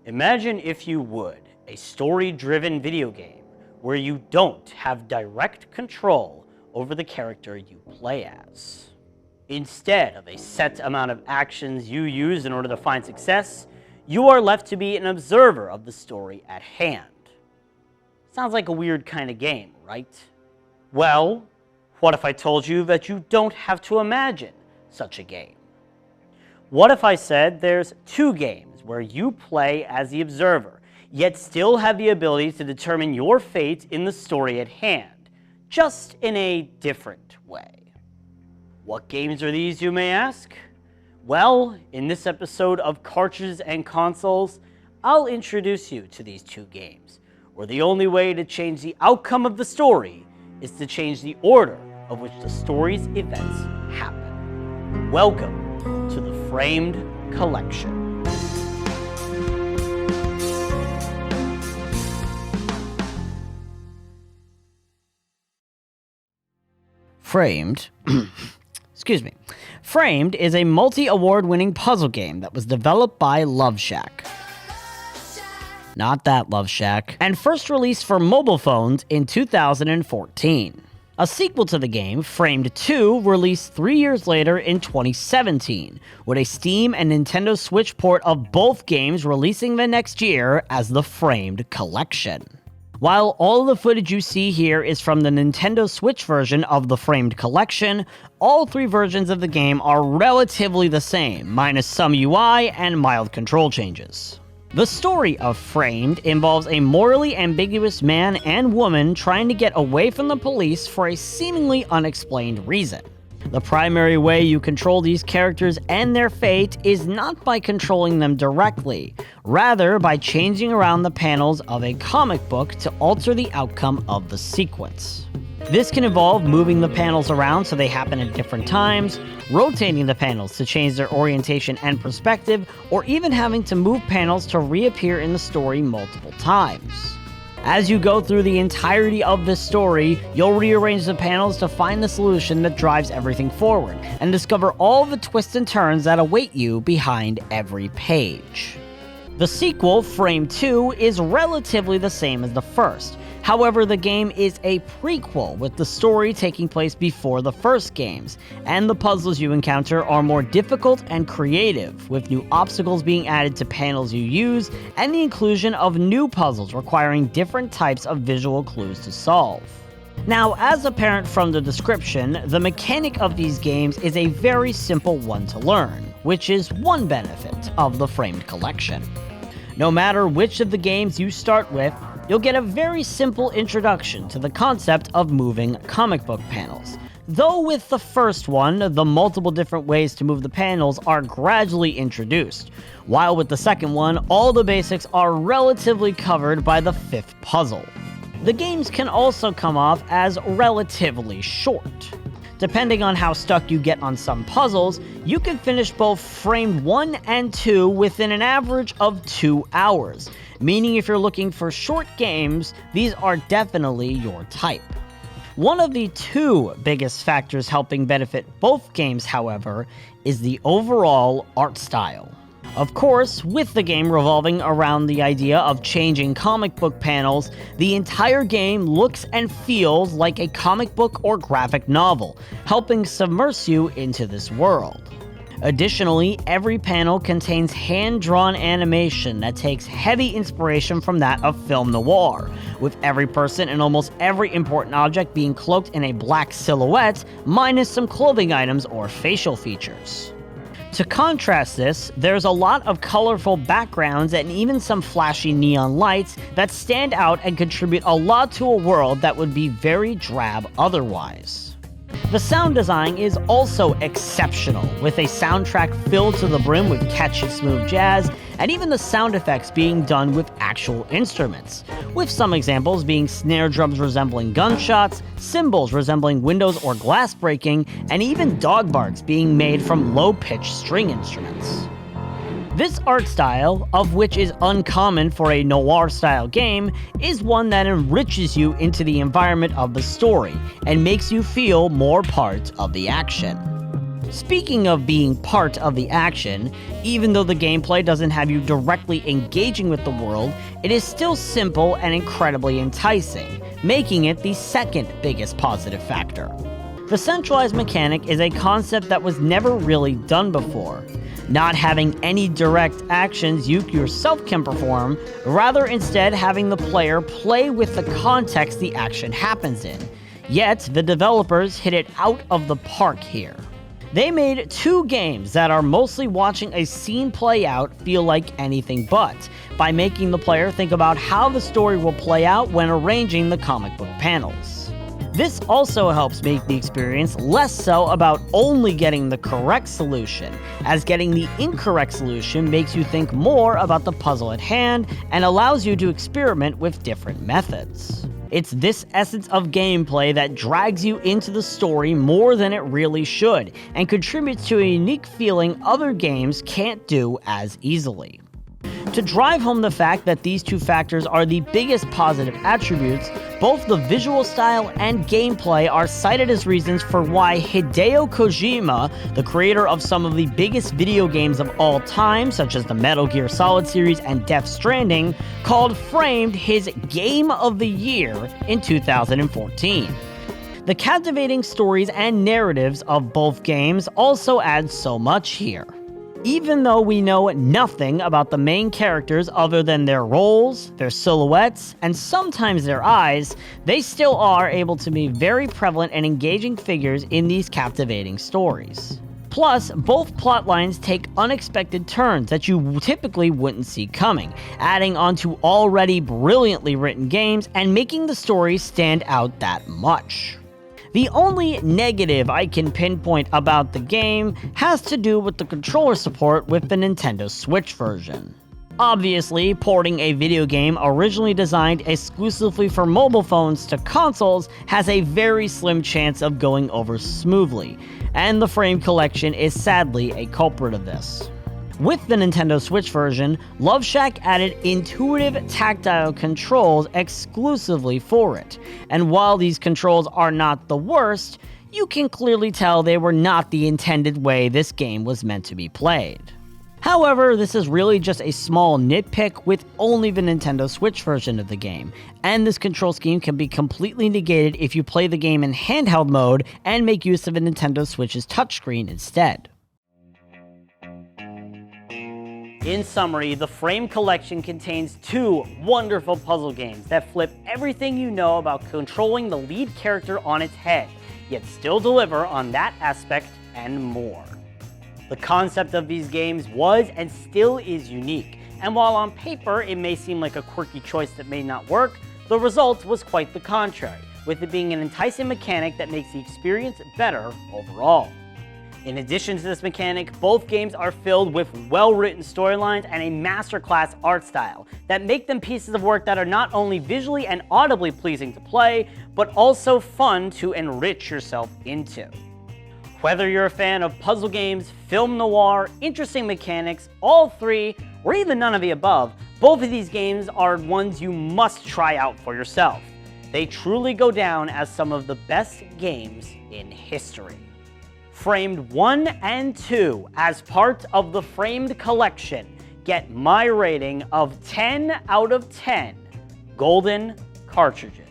Imagine, if you would, a story-driven video game where you don't have direct control over the character you play as. Instead of a set amount of actions you use in order to find success, you are left to be an observer of the story at hand. Sounds like a weird kind of game, right? Well, what if I told you that you don't have to imagine such a game? What if I said there's two games where you play as the observer, yet still have the ability to determine your fate in the story at hand, just in a different way? What games are these, you may ask? Well, in this episode of Cartridges and Consoles, I'll introduce you to these two games, where the only way to change the outcome of the story is to change the order of which the story's events happen. Welcome to the Framed Collection. Framed Framed is a multi-award-winning puzzle game that was developed by Love Shack. Not that Love Shack. And first released for mobile phones in 2014. A sequel to the game, Framed 2, released 3 years later in 2017, with a Steam and Nintendo Switch port of both games releasing the next year as the Framed Collection. While all of the footage you see here is from the Nintendo Switch version of the Framed Collection, all three versions of the game are relatively the same, minus some UI and mild control changes. The story of Framed involves a morally ambiguous man and woman trying to get away from the police for a seemingly unexplained reason. The primary way you control these characters and their fate is not by controlling them directly, rather by changing around the panels of a comic book to alter the outcome of the sequence. This can involve moving the panels around so they happen at different times, rotating the panels to change their orientation and perspective, or even having to move panels to reappear in the story multiple times. As you go through the entirety of this story, you'll rearrange the panels to find the solution that drives everything forward, and discover all the twists and turns that await you behind every page. The sequel, Frame 2, is relatively the same as the first. However, the game is a prequel, with the story taking place before the first games, and the puzzles you encounter are more difficult and creative, with new obstacles being added to panels you use, and the inclusion of new puzzles requiring different types of visual clues to solve. Now, as apparent from the description, the mechanic of these games is a very simple one to learn, which is one benefit of the Framed Collection. No matter which of the games you start with, you'll get a very simple introduction to the concept of moving comic book panels. Though with the first one, the multiple different ways to move the panels are gradually introduced, while with the second one, all the basics are relatively covered by the fifth puzzle. The games can also come off as relatively short. Depending on how stuck you get on some puzzles, you can finish both Framed 1 and 2 within an average of 2 hours, meaning if you're looking for short games, these are definitely your type. One of the two biggest factors helping benefit both games, however, is the overall art style. Of course, with the game revolving around the idea of changing comic book panels, the entire game looks and feels like a comic book or graphic novel, helping submerge you into this world. Additionally, every panel contains hand-drawn animation that takes heavy inspiration from that of film noir, with every person and almost every important object being cloaked in a black silhouette, minus some clothing items or facial features. To contrast this, there's a lot of colorful backgrounds and even some flashy neon lights that stand out and contribute a lot to a world that would be very drab otherwise. The sound design is also exceptional, with a soundtrack filled to the brim with catchy smooth jazz, and even the sound effects being done with actual instruments, with some examples being snare drums resembling gunshots, cymbals resembling windows or glass breaking, and even dog barks being made from low-pitched string instruments. This art style, of which is uncommon for a noir-style game, is one that enriches you into the environment of the story, and makes you feel more part of the action. Speaking of being part of the action, even though the gameplay doesn't have you directly engaging with the world, it is still simple and incredibly enticing, making it the second biggest positive factor. The centralized mechanic is a concept that was never really done before, not having any direct actions you yourself can perform, rather instead having the player play with the context the action happens in. Yet, the developers hit it out of the park here. They made 2 games that are mostly watching a scene play out feel like anything but, by making the player think about how the story will play out when arranging the comic book panels. This also helps make the experience less so about only getting the correct solution, as getting the incorrect solution makes you think more about the puzzle at hand and allows you to experiment with different methods. It's this essence of gameplay that drags you into the story more than it really should, and contributes to a unique feeling other games can't do as easily. To drive home the fact that these 2 factors are the biggest positive attributes, both the visual style and gameplay are cited as reasons for why Hideo Kojima, the creator of some of the biggest video games of all time, such as the Metal Gear Solid series and Death Stranding, called Framed his Game of the Year in 2014. The captivating stories and narratives of both games also add so much here. Even though we know nothing about the main characters other than their roles, their silhouettes, and sometimes their eyes, they still are able to be very prevalent and engaging figures in these captivating stories. Plus, both plotlines take unexpected turns that you typically wouldn't see coming, adding onto already brilliantly written games and making the story stand out that much. The only negative I can pinpoint about the game has to do with the controller support with the Nintendo Switch version. Obviously, porting a video game originally designed exclusively for mobile phones to consoles has a very slim chance of going over smoothly, and the Frame Collection is sadly a culprit of this. With the Nintendo Switch version, Love Shack added intuitive tactile controls exclusively for it, and while these controls are not the worst, you can clearly tell they were not the intended way this game was meant to be played. However, this is really just a small nitpick with only the Nintendo Switch version of the game, and this control scheme can be completely negated if you play the game in handheld mode and make use of a Nintendo Switch's touchscreen instead. In summary, the Frame Collection contains 2 wonderful puzzle games that flip everything you know about controlling the lead character on its head, yet still deliver on that aspect and more. The concept of these games was and still is unique, and while on paper it may seem like a quirky choice that may not work, the result was quite the contrary, with it being an enticing mechanic that makes the experience better overall. In addition to this mechanic, both games are filled with well-written storylines and a masterclass art style that make them pieces of work that are not only visually and audibly pleasing to play, but also fun to enrich yourself into. Whether you're a fan of puzzle games, film noir, interesting mechanics, all 3, or even none of the above, both of these games are ones you must try out for yourself. They truly go down as some of the best games in history. Framed 1 and 2, as part of the Framed Collection, get my rating of 10 out of 10 golden cartridges.